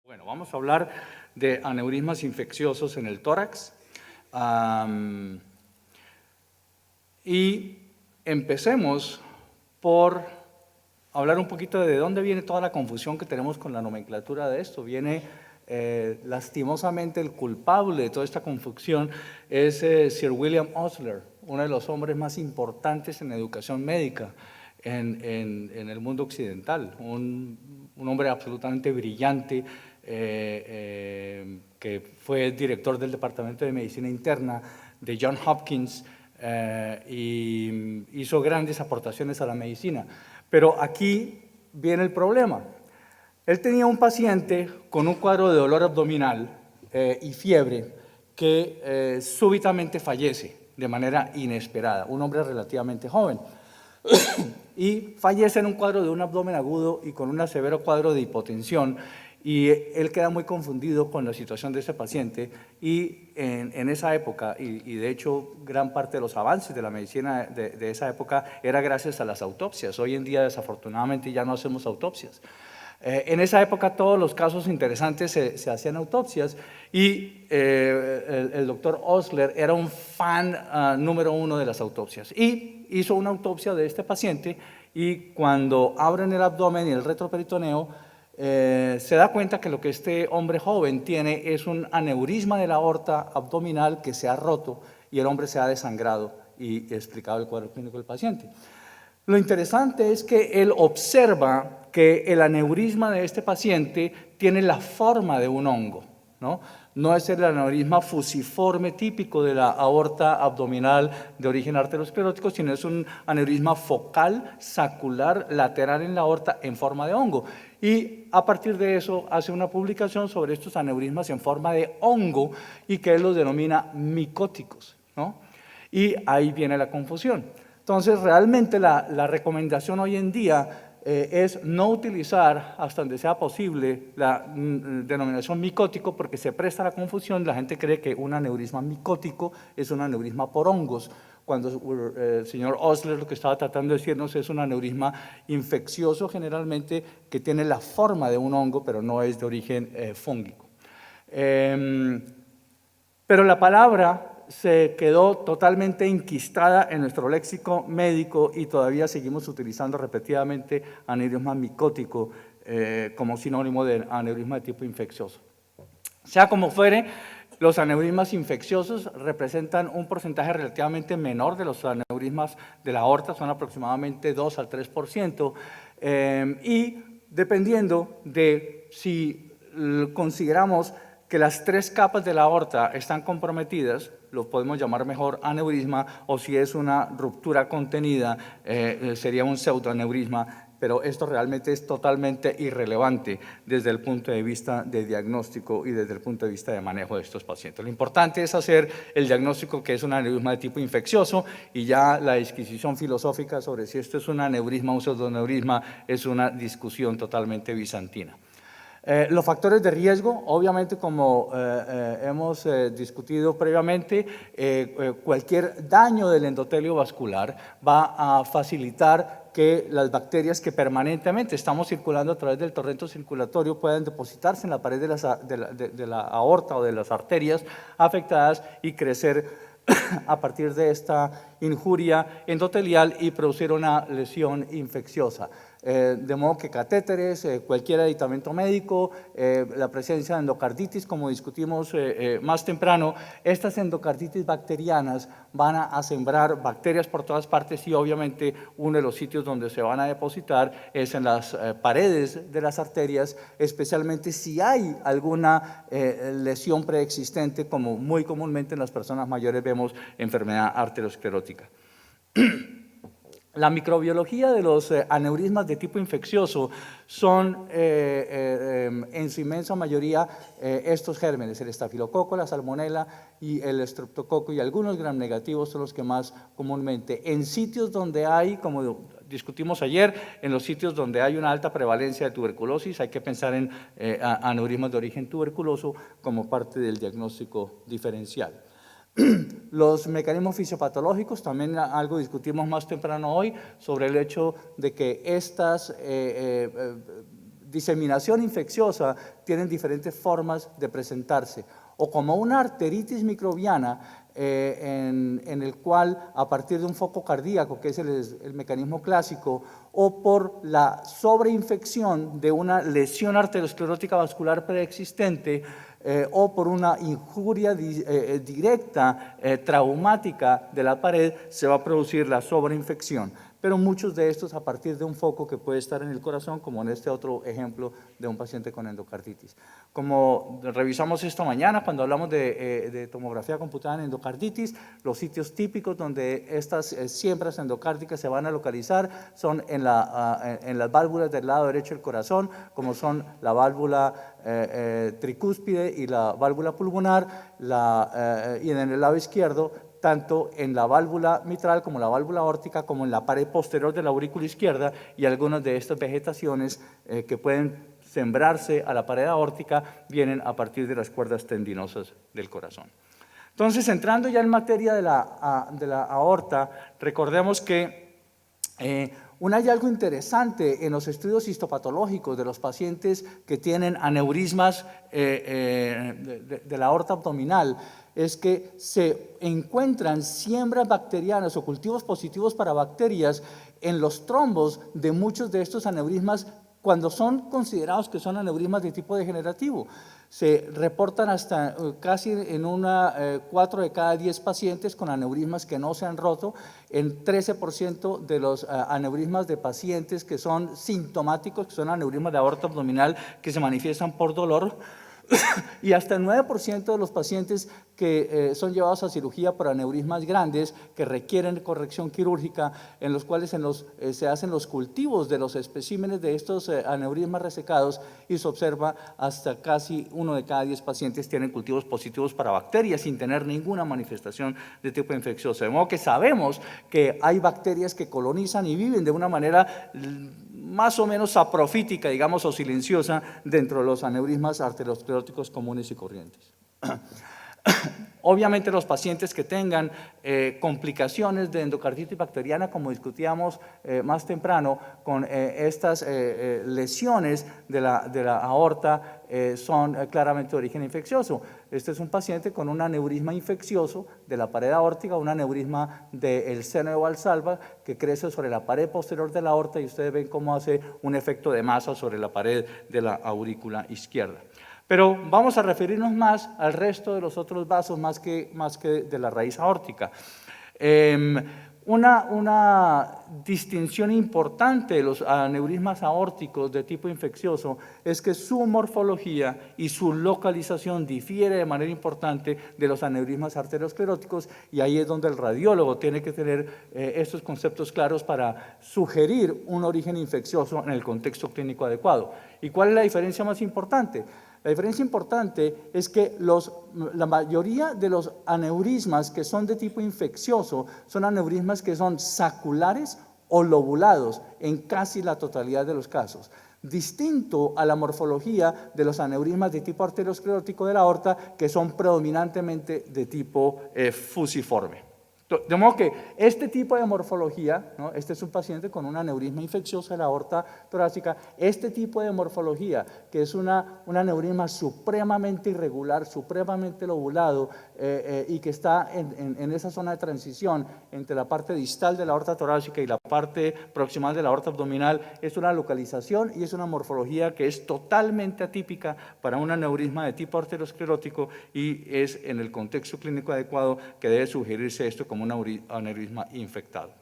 Bueno, vamos a hablar de aneurismas infecciosos en el tórax. Y empecemos por hablar un poquito de dónde viene toda la confusión que tenemos con la nomenclatura de esto. Viene, lastimosamente, el culpable de toda esta confusión es Sir William Osler, uno de los hombres más importantes en educación médica en el mundo occidental, un hombre absolutamente brillante, que fue director del Departamento de Medicina Interna de Johns Hopkins, y hizo grandes aportaciones a la medicina. Pero aquí viene el problema. Él tenía un paciente con un cuadro de dolor abdominal y fiebre que súbitamente fallece de manera inesperada, un hombre relativamente joven. Y fallece en un cuadro de un abdomen agudo y con un severo cuadro de hipotensión, y él queda muy confundido con la situación de ese paciente, y en esa época, y de hecho gran parte de los avances de la medicina de esa época era gracias a las autopsias. Hoy en día desafortunadamente ya no hacemos autopsias. En esa época todos los casos interesantes se hacían autopsias, y el doctor Osler era un fan número uno de las autopsias, y hizo una autopsia de este paciente, y cuando abren el abdomen y el retroperitoneo, se da cuenta que lo que este hombre joven tiene es un aneurisma de la aorta abdominal que se ha roto, y el hombre se ha desangrado, y explicado el cuadro clínico del paciente. Lo interesante es que él observa que el aneurisma de este paciente tiene la forma de un hongo, ¿no? No es el aneurisma fusiforme típico de la aorta abdominal de origen arteriosclerótico, sino es un aneurisma focal, sacular, lateral en la aorta en forma de hongo. Y a partir de eso hace una publicación sobre estos aneurismas en forma de hongo, y que él los denomina micóticos, ¿no? Y ahí viene la confusión. Entonces, realmente la recomendación hoy en día es no utilizar, hasta donde sea posible, la denominación micótico, porque se presta a la confusión. La gente cree que un aneurisma micótico es un aneurisma por hongos, cuando el señor Osler lo que estaba tratando de decirnos es un aneurisma infeccioso, generalmente, que tiene la forma de un hongo, pero no es de origen fúngico. Pero la palabra se quedó totalmente enquistada en nuestro léxico médico, y todavía seguimos utilizando repetidamente aneurisma micótico como sinónimo de aneurisma de tipo infeccioso. Sea como fuere, los aneurismas infecciosos representan un porcentaje relativamente menor de los aneurismas de la aorta, son aproximadamente 2 al 3%, y dependiendo de si consideramos que las 3 capas de la aorta están comprometidas, lo podemos llamar mejor aneurisma, o si es una ruptura contenida, sería un pseudoaneurisma, pero esto realmente es totalmente irrelevante desde el punto de vista de diagnóstico y desde el punto de vista de manejo de estos pacientes. Lo importante es hacer el diagnóstico, que es un aneurisma de tipo infeccioso, y ya la disquisición filosófica sobre si esto es un aneurisma o un pseudoaneurisma es una discusión totalmente bizantina. Los factores de riesgo, obviamente, como hemos discutido previamente, cualquier daño del endotelio vascular va a facilitar que las bacterias que permanentemente estamos circulando a través del torrente circulatorio puedan depositarse en la pared de la aorta o de las arterias afectadas y crecer a partir de esta injuria endotelial y producir una lesión infecciosa. De modo que catéteres, cualquier aditamento médico, la presencia de endocarditis, como discutimos más temprano, estas endocarditis bacterianas van a sembrar bacterias por todas partes, y obviamente uno de los sitios donde se van a depositar es en las paredes de las arterias, especialmente si hay alguna lesión preexistente, como muy comúnmente en las personas mayores vemos enfermedad arteriosclerótica. La microbiología de los aneurismas de tipo infeccioso son en su inmensa mayoría estos gérmenes, el estafilococo, la salmonela y el estreptococo, y algunos gram negativos son los que más comúnmente. En sitios donde hay, como discutimos ayer, en los sitios donde hay una alta prevalencia de tuberculosis, hay que pensar en aneurismas de origen tuberculoso como parte del diagnóstico diferencial. Los mecanismos fisiopatológicos, también algo discutimos más temprano hoy sobre el hecho de que estas diseminación infecciosa tienen diferentes formas de presentarse, o como una arteritis microbiana en el cual a partir de un foco cardíaco, que es el mecanismo clásico, o por la sobreinfección de una lesión arteriosclerótica vascular preexistente, o por una injuria directa, traumática de la pared, se va a producir la sobreinfección. Pero muchos de estos a partir de un foco que puede estar en el corazón, como en este otro ejemplo de un paciente con endocarditis. Como revisamos esta mañana cuando hablamos de tomografía computada en endocarditis, los sitios típicos donde estas siembras endocárdicas se van a localizar son en las válvulas del lado derecho del corazón, como son la válvula tricúspide y la válvula pulmonar, y en el lado izquierdo, tanto en la válvula mitral como la válvula aórtica, como en la pared posterior de la aurícula izquierda, y algunas de estas vegetaciones que pueden sembrarse a la pared aórtica vienen a partir de las cuerdas tendinosas del corazón. Entonces, entrando ya en materia de la aorta, recordemos que un hallazgo interesante en los estudios histopatológicos de los pacientes que tienen aneurismas de la aorta abdominal es que se encuentran siembras bacterianas o cultivos positivos para bacterias en los trombos de muchos de estos aneurismas cuando son considerados que son aneurismas de tipo degenerativo. Se reportan hasta casi en 4 de cada 10 pacientes con aneurismas que no se han roto, en 13% de los aneurismas de pacientes que son sintomáticos, que son aneurismas de aorta abdominal que se manifiestan por dolor, y hasta el 9% de los pacientes que son llevados a cirugía por aneurismas grandes que requieren corrección quirúrgica, en los cuales se hacen los cultivos de los especímenes de estos aneurismas resecados y se observa hasta casi 1 de cada 10 pacientes tienen cultivos positivos para bacterias sin tener ninguna manifestación de tipo infeccioso. De modo que sabemos que hay bacterias que colonizan y viven de una manera más o menos saprofítica, digamos, o silenciosa dentro de los aneurismas arterioscleróticos comunes y corrientes. Obviamente los pacientes que tengan complicaciones de endocarditis bacteriana, como discutíamos más temprano, con estas lesiones de la aorta son claramente de origen infeccioso. Este es un paciente con un aneurisma infeccioso de la pared aórtica, un aneurisma del seno de Valsalva que crece sobre la pared posterior de la aorta y ustedes ven cómo hace un efecto de masa sobre la pared de la aurícula izquierda. Pero vamos a referirnos más al resto de los otros vasos, más que de la raíz aórtica. Una distinción importante de los aneurismas aórticos de tipo infeccioso es que su morfología y su localización difiere de manera importante de los aneurismas arterioscleróticos, y ahí es donde el radiólogo tiene que tener estos conceptos claros para sugerir un origen infeccioso en el contexto clínico adecuado. ¿Y cuál es la diferencia más importante? La diferencia importante es que la mayoría de los aneurismas que son de tipo infeccioso son aneurismas que son saculares o lobulados en casi la totalidad de los casos, distinto a la morfología de los aneurismas de tipo arteriosclerótico de la aorta que son predominantemente de tipo fusiforme. De modo que este tipo de morfología, ¿no? Este es un paciente con un aneurisma infeccioso de la aorta torácica, este tipo de morfología, que es un aneurisma supremamente irregular, supremamente lobulado y que está en esa zona de transición entre la parte distal de la aorta torácica y la parte proximal de la aorta abdominal, es una localización y es una morfología que es totalmente atípica para un aneurisma de tipo arteriosclerótico y es en el contexto clínico adecuado que debe sugerirse esto como un aneurisma infectado.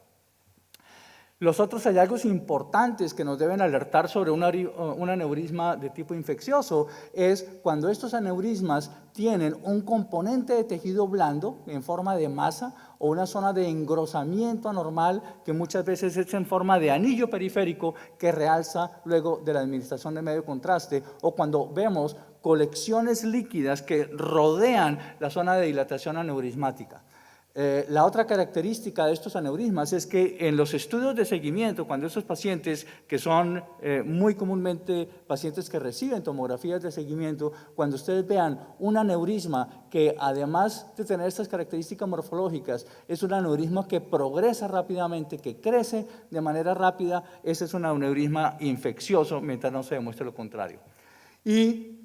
Los otros hallazgos importantes que nos deben alertar sobre un aneurisma de tipo infeccioso es cuando estos aneurismas tienen un componente de tejido blando en forma de masa o una zona de engrosamiento anormal que muchas veces es en forma de anillo periférico que realza luego de la administración de medio contraste, o cuando vemos colecciones líquidas que rodean la zona de dilatación aneurismática. La otra característica de estos aneurismas es que en los estudios de seguimiento, cuando estos pacientes, que son muy comúnmente pacientes que reciben tomografías de seguimiento, cuando ustedes vean un aneurisma que además de tener estas características morfológicas, es un aneurisma que progresa rápidamente, que crece de manera rápida, ese es un aneurisma infeccioso, mientras no se demuestre lo contrario. Y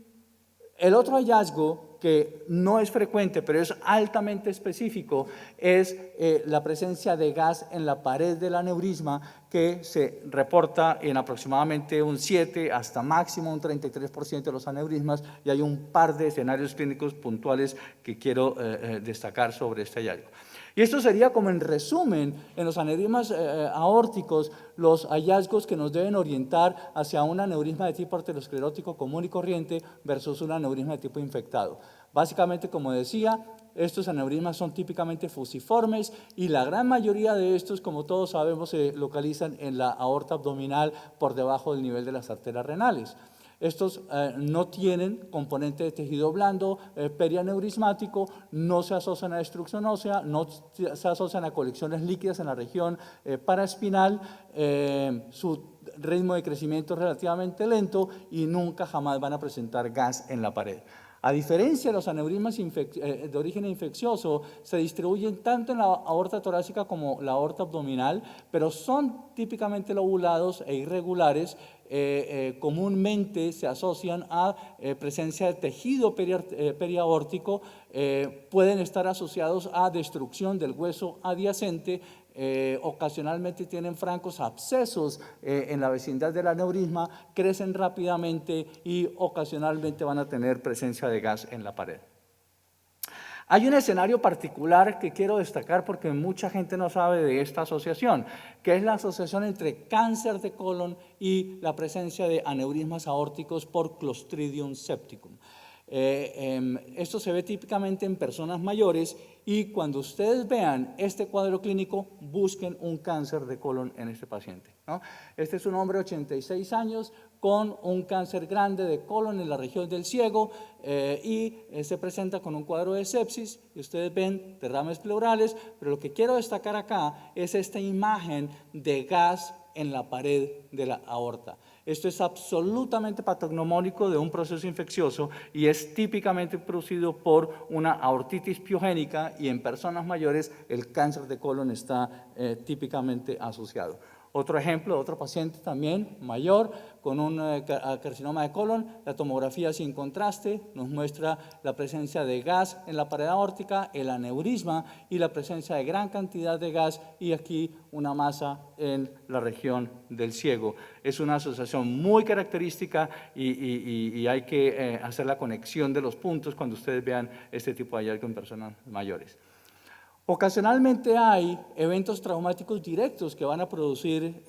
el otro hallazgo, que no es frecuente, pero es altamente específico, es la presencia de gas en la pared del aneurisma, que se reporta en aproximadamente un 7 hasta máximo un 33% de los aneurismas, y hay un par de escenarios clínicos puntuales que quiero destacar sobre este hallazgo. Y esto sería como en resumen, en los aneurismas aórticos, los hallazgos que nos deben orientar hacia un aneurisma de tipo arteriosclerótico común y corriente versus un aneurisma de tipo infectado. Básicamente, como decía, estos aneurismas son típicamente fusiformes y la gran mayoría de estos, como todos sabemos, se localizan en la aorta abdominal por debajo del nivel de las arterias renales. Estos no tienen componente de tejido blando perianeurismático, no se asocian a destrucción ósea, no se asocian a colecciones líquidas en la región paraespinal, su ritmo de crecimiento es relativamente lento y nunca jamás van a presentar gas en la pared. A diferencia de los aneurismas de origen infeccioso, se distribuyen tanto en la aorta torácica como la aorta abdominal, pero son típicamente lobulados e irregulares. Comúnmente se asocian a presencia de tejido periaórtico, pueden estar asociados a destrucción del hueso adyacente, ocasionalmente tienen francos abscesos en la vecindad del aneurisma, crecen rápidamente y ocasionalmente van a tener presencia de gas en la pared. Hay un escenario particular que quiero destacar porque mucha gente no sabe de esta asociación, que es la asociación entre cáncer de colon y la presencia de aneurismas aórticos por Clostridium septicum. Esto se ve típicamente en personas mayores y cuando ustedes vean este cuadro clínico, busquen un cáncer de colon en este paciente, ¿no? Este es un hombre de 86 años con un cáncer grande de colon en la región del ciego y se presenta con un cuadro de sepsis y ustedes ven derrames pleurales, pero lo que quiero destacar acá es esta imagen de gas en la pared de la aorta. Esto es absolutamente patognomónico de un proceso infeccioso y es típicamente producido por una aortitis piogénica y en personas mayores el cáncer de colon está típicamente asociado. Otro ejemplo, otro paciente también mayor con un carcinoma de colon, la tomografía sin contraste nos muestra la presencia de gas en la pared aórtica, el aneurisma y la presencia de gran cantidad de gas y aquí una masa en la región del ciego. Es una asociación muy característica y hay que hacer la conexión de los puntos cuando ustedes vean este tipo de hallazgo en personas mayores. Ocasionalmente hay eventos traumáticos directos que van a producir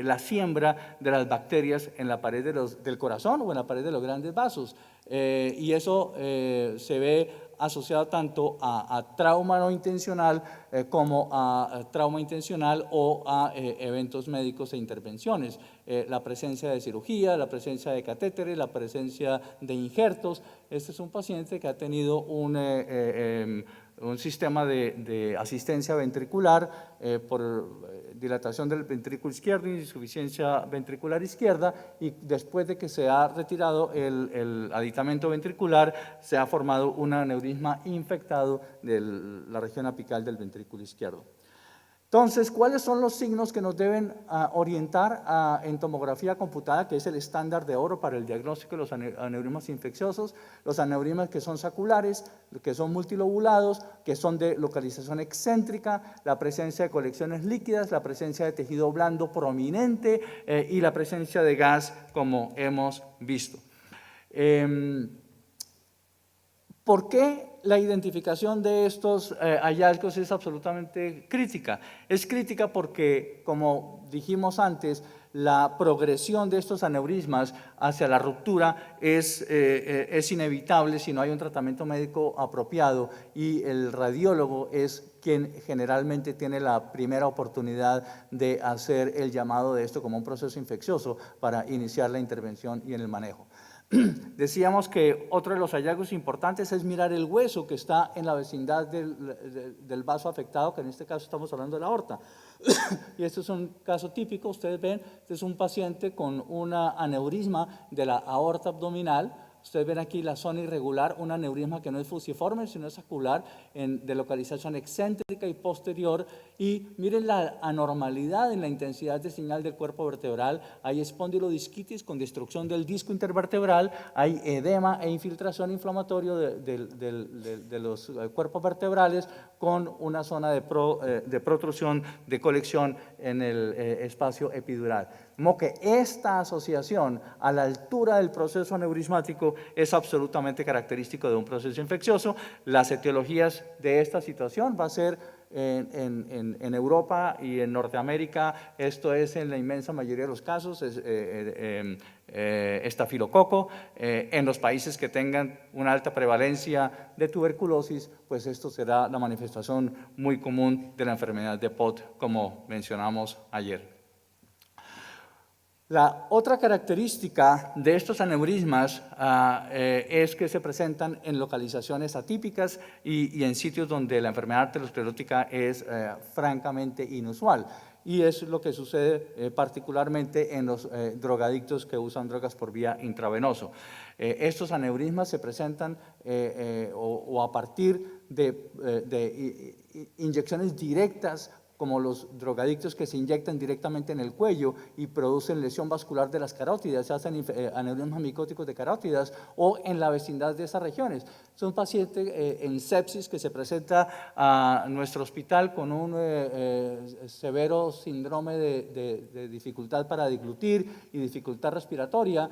la siembra de las bacterias en la pared del corazón o en la pared de los grandes vasos. Y eso se ve asociado tanto a trauma no intencional como a trauma intencional o a eventos médicos e intervenciones. La presencia de cirugía, la presencia de catéteres, la presencia de injertos. Este es un paciente que ha tenido un sistema de asistencia ventricular por dilatación del ventrículo izquierdo y insuficiencia ventricular izquierda y después de que se ha retirado el aditamento ventricular se ha formado un aneurisma infectado de la región apical del ventrículo izquierdo. Entonces, ¿cuáles son los signos que nos deben orientar en tomografía computada, que es el estándar de oro para el diagnóstico de los aneurismas infecciosos? Los aneurismas que son saculares, que son multilobulados, que son de localización excéntrica, la presencia de colecciones líquidas, la presencia de tejido blando prominente y la presencia de gas, como hemos visto. ¿Por qué la identificación de estos hallazgos es absolutamente crítica? Es crítica porque, como dijimos antes, la progresión de estos aneurismas hacia la ruptura es inevitable si no hay un tratamiento médico apropiado y el radiólogo es quien generalmente tiene la primera oportunidad de hacer el llamado de esto como un proceso infeccioso para iniciar la intervención y en el manejo. Decíamos que otro de los hallazgos importantes es mirar el hueso que está en la vecindad del vaso afectado, que en este caso estamos hablando de la aorta. Y este es un caso típico, ustedes ven, este es un paciente con una aneurisma de la aorta abdominal. Ustedes ven aquí la zona irregular, un aneurisma que no es fusiforme, sino es acular, de localización excéntrica y posterior. Y miren la anormalidad en la intensidad de señal del cuerpo vertebral. Hay espondilodisquitis con destrucción del disco intervertebral, hay edema e infiltración inflamatoria de los cuerpos vertebrales con una zona de protrusión, de colección en el espacio epidural. Como que esta asociación a la altura del proceso aneurismático es absolutamente característico de un proceso infeccioso. Las etiologías de esta situación va a ser en Europa y en Norteamérica, esto es en la inmensa mayoría de los casos, estafilococo. En los países que tengan una alta prevalencia de tuberculosis, pues esto será la manifestación muy común de la enfermedad de Pott, como mencionamos ayer. La otra característica de estos aneurismas es que se presentan en localizaciones atípicas y en sitios donde la enfermedad arteriosclerótica es francamente inusual. Y es lo que sucede particularmente en los drogadictos que usan drogas por vía intravenoso. Estos aneurismas se presentan o a partir de inyecciones directas, como los drogadictos que se inyectan directamente en el cuello y producen lesión vascular de las carótidas, se hacen aneurismas micóticos de carótidas o en la vecindad de esas regiones. Son pacientes en sepsis que se presenta a nuestro hospital con un severo síndrome de dificultad para deglutir y dificultad respiratoria.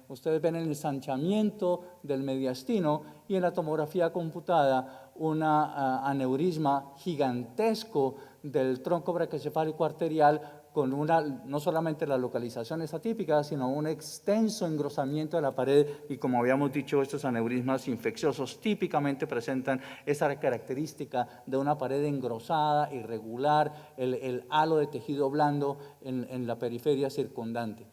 Ustedes ven el ensanchamiento del mediastino y en la tomografía computada un aneurisma gigantesco del tronco brachiocefálico arterial con no solamente las localizaciones atípicas, sino un extenso engrosamiento de la pared y, como habíamos dicho, estos aneurismas infecciosos típicamente presentan esa característica de una pared engrosada, irregular, el halo de tejido blando en la periferia circundante.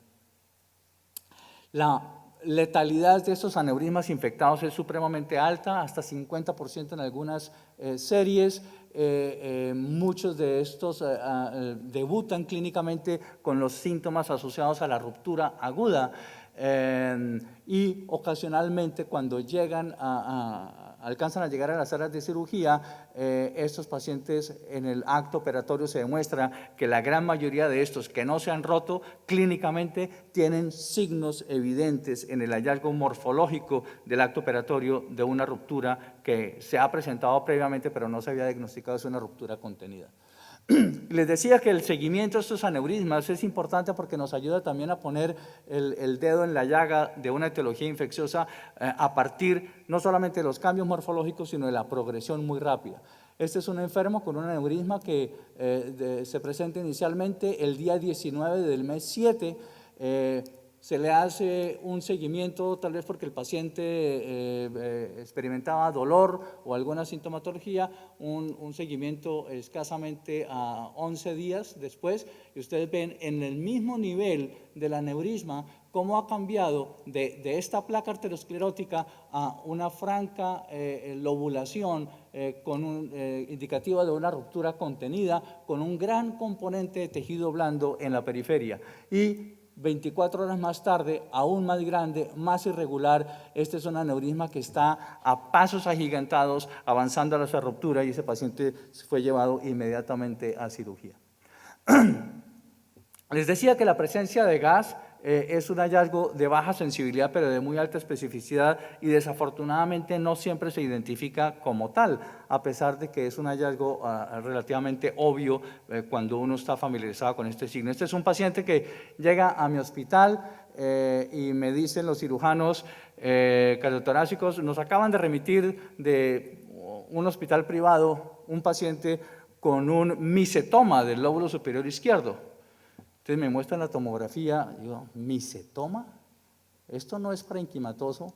La letalidad de estos aneurismas infectados es supremamente alta, hasta 50% en algunas series. Muchos de estos debutan clínicamente con los síntomas asociados a la ruptura aguda y ocasionalmente cuando alcanzan a llegar a las salas de cirugía, estos pacientes en el acto operatorio se demuestra que la gran mayoría de estos que no se han roto clínicamente tienen signos evidentes en el hallazgo morfológico del acto operatorio de una ruptura que se ha presentado previamente pero no se había diagnosticado, es una ruptura contenida. Les decía que el seguimiento de estos aneurismas es importante porque nos ayuda también a poner el dedo en la llaga de una etiología infecciosa a partir no solamente de los cambios morfológicos, sino de la progresión muy rápida. Este es un enfermo con un aneurisma que se presenta inicialmente el día 19 del mes 7. Se le hace un seguimiento, tal vez porque el paciente experimentaba dolor o alguna sintomatología, un seguimiento escasamente a 11 días después, y ustedes ven en el mismo nivel del aneurisma cómo ha cambiado de esta placa arteriosclerótica a una franca lobulación indicativa de una ruptura contenida con un gran componente de tejido blando en la periferia. Y 24 horas más tarde, aún más grande, más irregular, este es un aneurisma que está a pasos agigantados avanzando a esa ruptura y ese paciente fue llevado inmediatamente a cirugía. Les decía que la presencia de gas es un hallazgo de baja sensibilidad pero de muy alta especificidad y desafortunadamente no siempre se identifica como tal, a pesar de que es un hallazgo relativamente obvio cuando uno está familiarizado con este signo. Este es un paciente que llega a mi hospital y me dicen los cirujanos cardiotorácicos, nos acaban de remitir de un hospital privado un paciente con un misetoma del lóbulo superior izquierdo. Entonces me muestran la tomografía, digo, ¿misetoma? Esto no es parenquimatoso,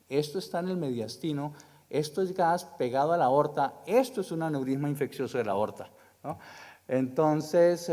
esto está en el mediastino, esto es gas pegado a la aorta, esto es un aneurisma infeccioso de la aorta, ¿no? Entonces,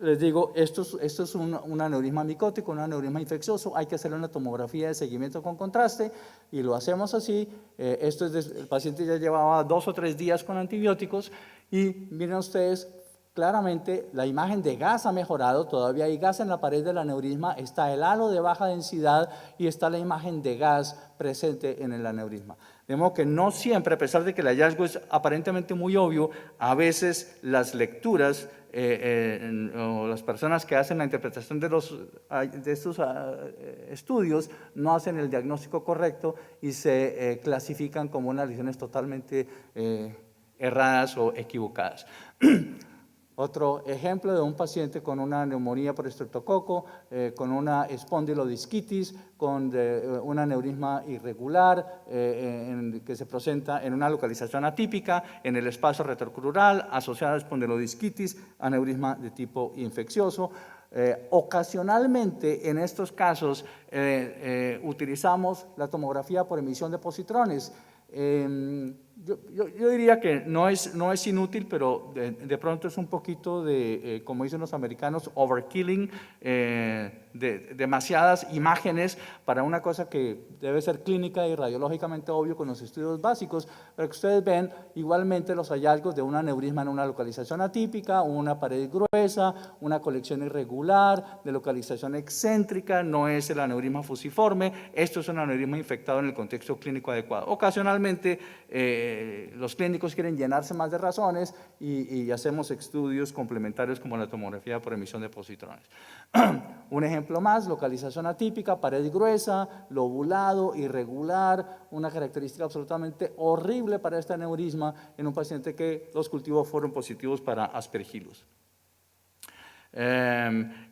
les digo, esto es un aneurisma micótico, un aneurisma infeccioso, hay que hacer una tomografía de seguimiento con contraste y lo hacemos así. El paciente ya llevaba 2 o 3 días con antibióticos y miren ustedes, claramente la imagen de gas ha mejorado, todavía hay gas en la pared del aneurisma, está el halo de baja densidad y está la imagen de gas presente en el aneurisma. De modo que no siempre, a pesar de que el hallazgo es aparentemente muy obvio, a veces las lecturas o las personas que hacen la interpretación de estos estudios no hacen el diagnóstico correcto y se clasifican como unas lesiones totalmente erradas o equivocadas. Otro ejemplo de un paciente con una neumonía por estreptococo, con una espondilodisquitis, con un aneurisma irregular que se presenta en una localización atípica en el espacio retrocrural, asociada a espondilodisquitis, aneurisma de tipo infeccioso. Ocasionalmente en estos casos utilizamos la tomografía por emisión de positrones. Yo diría que no es inútil, pero de pronto es un poquito de, como dicen los americanos, overkilling, demasiadas imágenes para una cosa que debe ser clínica y radiológicamente obvio con los estudios básicos, pero que ustedes ven igualmente los hallazgos de un aneurisma en una localización atípica, una pared gruesa, una colección irregular, de localización excéntrica, no es el aneurisma fusiforme, esto es un aneurisma infectado en el contexto clínico adecuado. Ocasionalmente los clínicos quieren llenarse más de razones y hacemos estudios complementarios como la tomografía por emisión de positrones. Un ejemplo más, localización atípica, pared gruesa, lobulado, irregular, una característica absolutamente horrible para este aneurisma en un paciente que los cultivos fueron positivos para Aspergillus.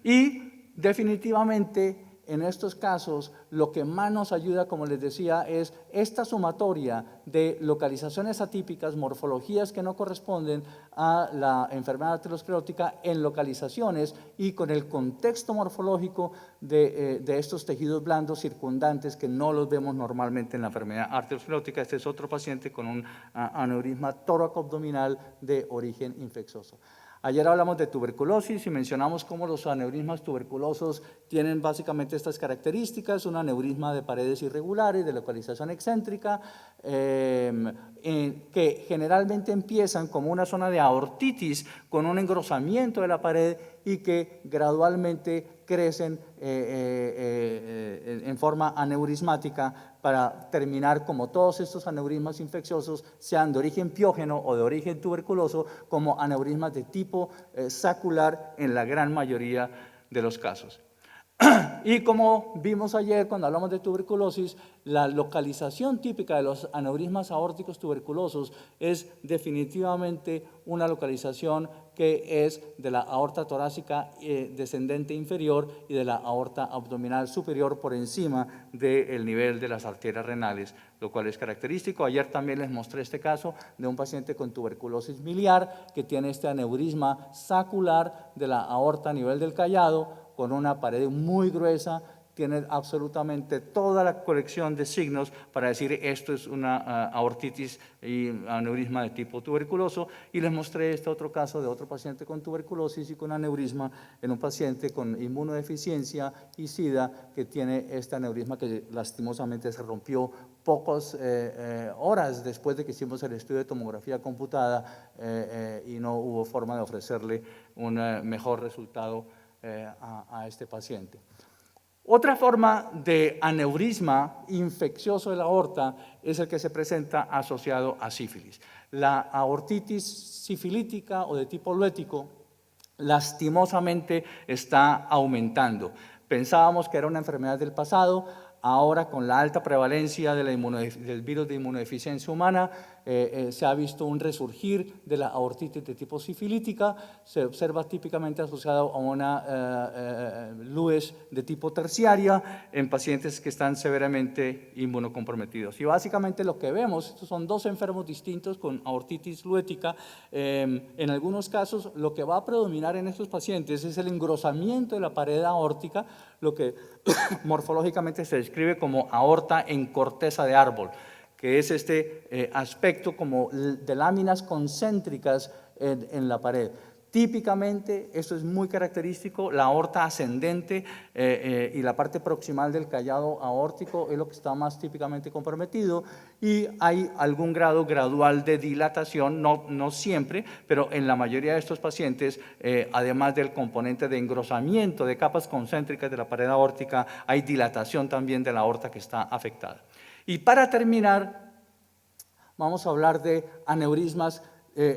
Y definitivamente en estos casos, lo que más nos ayuda, como les decía, es esta sumatoria de localizaciones atípicas, morfologías que no corresponden a la enfermedad arteriosclerótica en localizaciones y con el contexto morfológico de estos tejidos blandos circundantes que no los vemos normalmente en la enfermedad arteriosclerótica. Este es otro paciente con un aneurisma tóraco-abdominal de origen infeccioso. Ayer hablamos de tuberculosis y mencionamos cómo los aneurismas tuberculosos tienen básicamente estas características, un aneurisma de paredes irregulares, de localización excéntrica, que generalmente empiezan como una zona de aortitis con un engrosamiento de la pared y que gradualmente crecen en forma aneurismática para terminar como todos estos aneurismas infecciosos, sean de origen piógeno o de origen tuberculoso, como aneurismas de tipo sacular en la gran mayoría de los casos. Y como vimos ayer cuando hablamos de tuberculosis, la localización típica de los aneurismas aórticos tuberculosos es definitivamente una localización que es de la aorta torácica descendente inferior y de la aorta abdominal superior por encima del nivel de las arterias renales, lo cual es característico. Ayer también les mostré este caso de un paciente con tuberculosis miliar que tiene este aneurisma sacular de la aorta a nivel del callado, con una pared muy gruesa, tiene absolutamente toda la colección de signos para decir esto es una aortitis y aneurisma de tipo tuberculoso, y les mostré este otro caso de otro paciente con tuberculosis y con aneurisma en un paciente con inmunodeficiencia y SIDA que tiene este aneurisma que lastimosamente se rompió pocas horas después de que hicimos el estudio de tomografía computada y no hubo forma de ofrecerle un mejor resultado a este paciente. Otra forma de aneurisma infeccioso de la aorta es el que se presenta asociado a sífilis. La aortitis sifilítica o de tipo luético lastimosamente está aumentando. Pensábamos que era una enfermedad del pasado. Ahora, con la alta prevalencia de del virus de inmunodeficiencia humana, se ha visto un resurgir de la aortitis de tipo sifilítica. Se observa típicamente asociado a una LUES de tipo terciaria en pacientes que están severamente inmunocomprometidos. Y básicamente lo que vemos, estos son dos enfermos distintos con aortitis luética. En algunos casos, lo que va a predominar en estos pacientes es el engrosamiento de la pared aórtica, lo que morfológicamente se describe como aorta en corteza de árbol, que es este aspecto como de láminas concéntricas en la pared. Típicamente, esto es muy característico, la aorta ascendente y la parte proximal del callado aórtico es lo que está más típicamente comprometido, y hay algún grado gradual de dilatación, no siempre, pero en la mayoría de estos pacientes, además del componente de engrosamiento de capas concéntricas de la pared aórtica, hay dilatación también de la aorta que está afectada. Y para terminar, vamos a hablar de aneurismas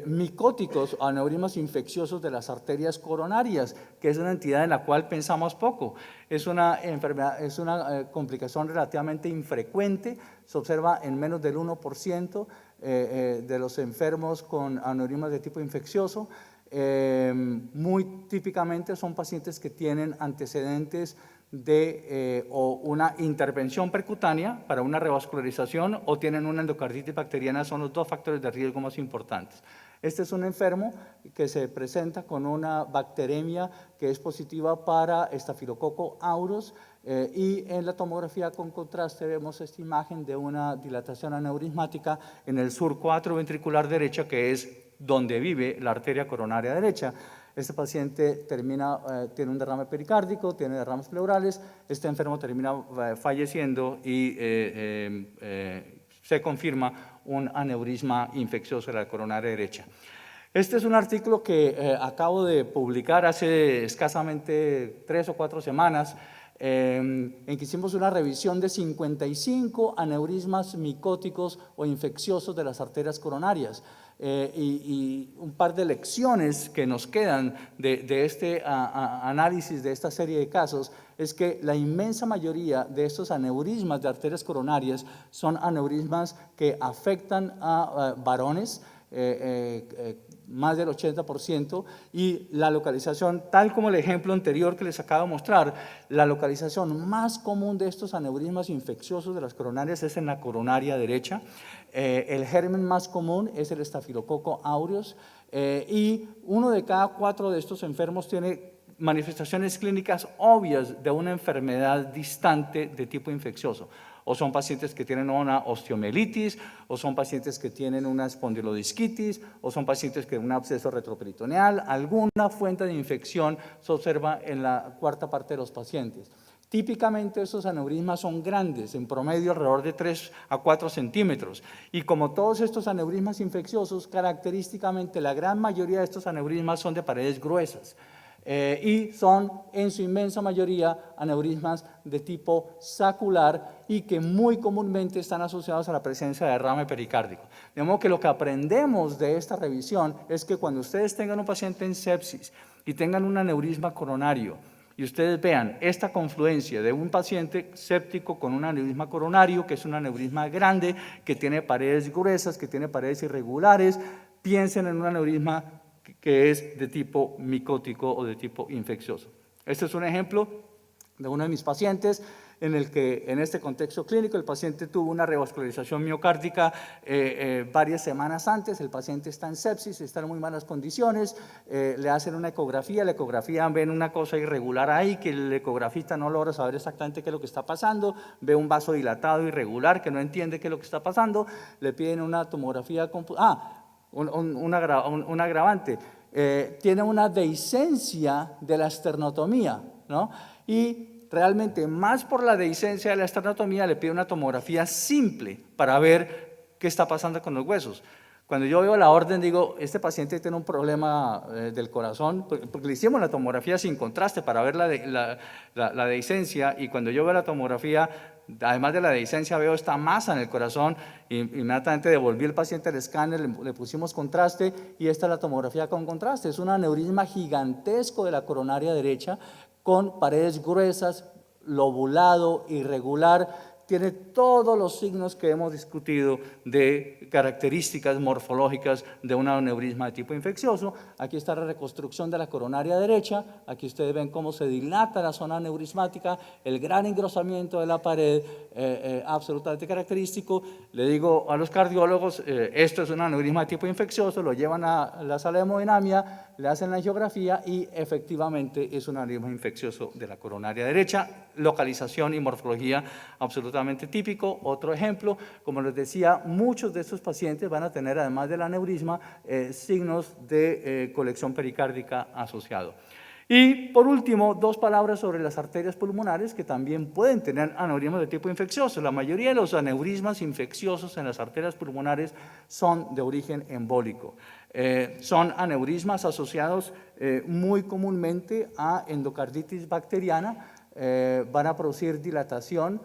micóticos o aneurismas infecciosos de las arterias coronarias, que es una entidad en la cual pensamos poco. Es una enfermedad, es una complicación relativamente infrecuente, se observa en menos del 1% de los enfermos con aneurismas de tipo infeccioso. Muy típicamente son pacientes que tienen antecedentes de o una intervención percutánea para una revascularización o tienen una endocarditis bacteriana, son los dos factores de riesgo más importantes. Este es un enfermo que se presenta con una bacteremia que es positiva para Staphylococcus aureus y en la tomografía con contraste vemos esta imagen de una dilatación aneurismática en el surco atrioventricular derecha, que es donde vive la arteria coronaria derecha. Este paciente tiene un derrame pericárdico, tiene derrames pleurales, este enfermo termina falleciendo y se confirma un aneurisma infeccioso de la coronaria derecha. Este es un artículo que acabo de publicar hace escasamente 3 o 4 semanas, en que hicimos una revisión de 55 aneurismas micóticos o infecciosos de las arterias coronarias. Y un par de lecciones que nos quedan de este análisis de esta serie de casos es que la inmensa mayoría de estos aneurismas de arterias coronarias son aneurismas que afectan a varones, más del 80%, y la localización, tal como el ejemplo anterior que les acabo de mostrar, la localización más común de estos aneurismas infecciosos de las coronarias es en la coronaria derecha. El germen más común es el Staphylococcus aureus y 1 de cada 4 de estos enfermos tiene manifestaciones clínicas obvias de una enfermedad distante de tipo infeccioso. O son pacientes que tienen una osteomielitis, o son pacientes que tienen una espondilodisquitis, o son pacientes que tienen un absceso retroperitoneal. Alguna fuente de infección se observa en la cuarta parte de los pacientes. Típicamente estos aneurismas son grandes, en promedio alrededor de 3 a 4 centímetros. Y como todos estos aneurismas infecciosos, característicamente la gran mayoría de estos aneurismas son de paredes gruesas. Y son en su inmensa mayoría aneurismas de tipo sacular y que muy comúnmente están asociados a la presencia de derrame pericárdico. De modo que lo que aprendemos de esta revisión es que cuando ustedes tengan un paciente en sepsis y tengan un aneurisma coronario y ustedes vean esta confluencia de un paciente séptico con un aneurisma coronario, que es un aneurisma grande, que tiene paredes gruesas, que tiene paredes irregulares, piensen en un aneurisma que es de tipo micótico o de tipo infeccioso. Este es un ejemplo de uno de mis pacientes en el que en este contexto clínico el paciente tuvo una revascularización miocárdica varias semanas antes, el paciente está en sepsis, está en muy malas condiciones, le hacen una ecografía, la ecografía ven una cosa irregular ahí que el ecografista no logra saber exactamente qué es lo que está pasando, ve un vaso dilatado irregular que no entiende qué es lo que está pasando, le piden una tomografía un agravante, tiene una dehiscencia de la esternotomía, ¿no? Y realmente más por la dehiscencia de la esternotomía le pide una tomografía simple para ver qué está pasando con los huesos. Cuando yo veo la orden digo, este paciente tiene un problema del corazón, porque le hicimos la tomografía sin contraste para ver la dehiscencia, y cuando yo veo la tomografía, además de la dehiscencia, veo esta masa en el corazón, y inmediatamente devolví el paciente al escáner, le pusimos contraste, y esta es la tomografía con contraste. Es un aneurisma gigantesco de la coronaria derecha, con paredes gruesas, lobulado, irregular, tiene todos los signos que hemos discutido de características morfológicas de un aneurisma de tipo infeccioso. Aquí está la reconstrucción de la coronaria derecha, aquí ustedes ven cómo se dilata la zona aneurismática, el gran engrosamiento de la pared, absolutamente característico. Le digo a los cardiólogos, esto es un aneurisma de tipo infeccioso, lo llevan a la sala de hemodinamia, le hacen la angiografía y efectivamente es un aneurisma infeccioso de la coronaria derecha, localización y morfología absolutamente típico. Otro ejemplo, como les decía, muchos de estos pacientes van a tener, además del aneurisma, signos de colección pericárdica asociado. Y por último, dos palabras sobre las arterias pulmonares que también pueden tener aneurismas de tipo infeccioso. La mayoría de los aneurismas infecciosos en las arterias pulmonares son de origen embólico. Son aneurismas asociados muy comúnmente a endocarditis bacteriana, van a producir dilatación,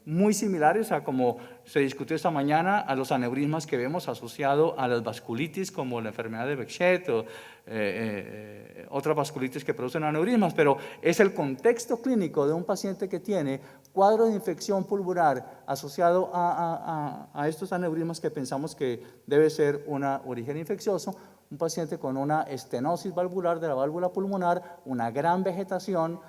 muy similares a como se discutió esta mañana, a los aneurismas que vemos asociados a las vasculitis como la enfermedad de Behçet o otras vasculitis que producen aneurismas, pero es el contexto clínico de un paciente que tiene cuadro de infección pulmonar asociado a estos aneurismas que pensamos que debe ser un origen infeccioso, un paciente con una estenosis valvular de la válvula pulmonar, una gran vegetación,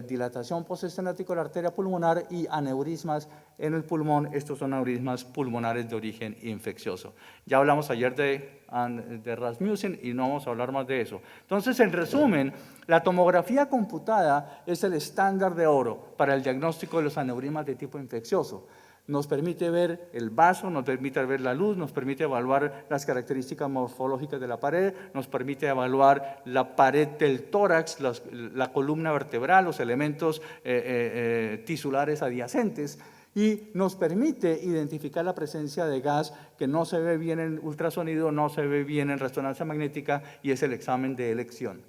dilatación postestenótica de la arteria pulmonar y aneurismas en el pulmón. Estos son aneurismas pulmonares de origen infeccioso. Ya hablamos ayer de Rasmussen y no vamos a hablar más de eso. Entonces, en resumen, la tomografía computada es el estándar de oro para el diagnóstico de los aneurismas de tipo infeccioso. Nos permite ver el vaso, nos permite ver la luz, nos permite evaluar las características morfológicas de la pared, nos permite evaluar la pared del tórax, la columna vertebral, los elementos tisulares adyacentes y nos permite identificar la presencia de gas que no se ve bien en ultrasonido, no se ve bien en resonancia magnética y es el examen de elección.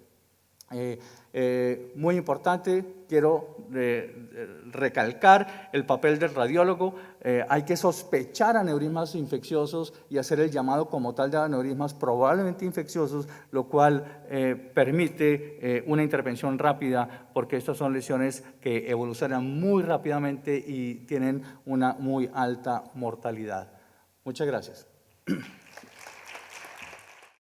Muy importante, quiero recalcar el papel del radiólogo. Hay que sospechar aneurismas infecciosos y hacer el llamado como tal de aneurismas probablemente infecciosos, lo cual permite una intervención rápida porque estas son lesiones que evolucionan muy rápidamente y tienen una muy alta mortalidad. Muchas gracias.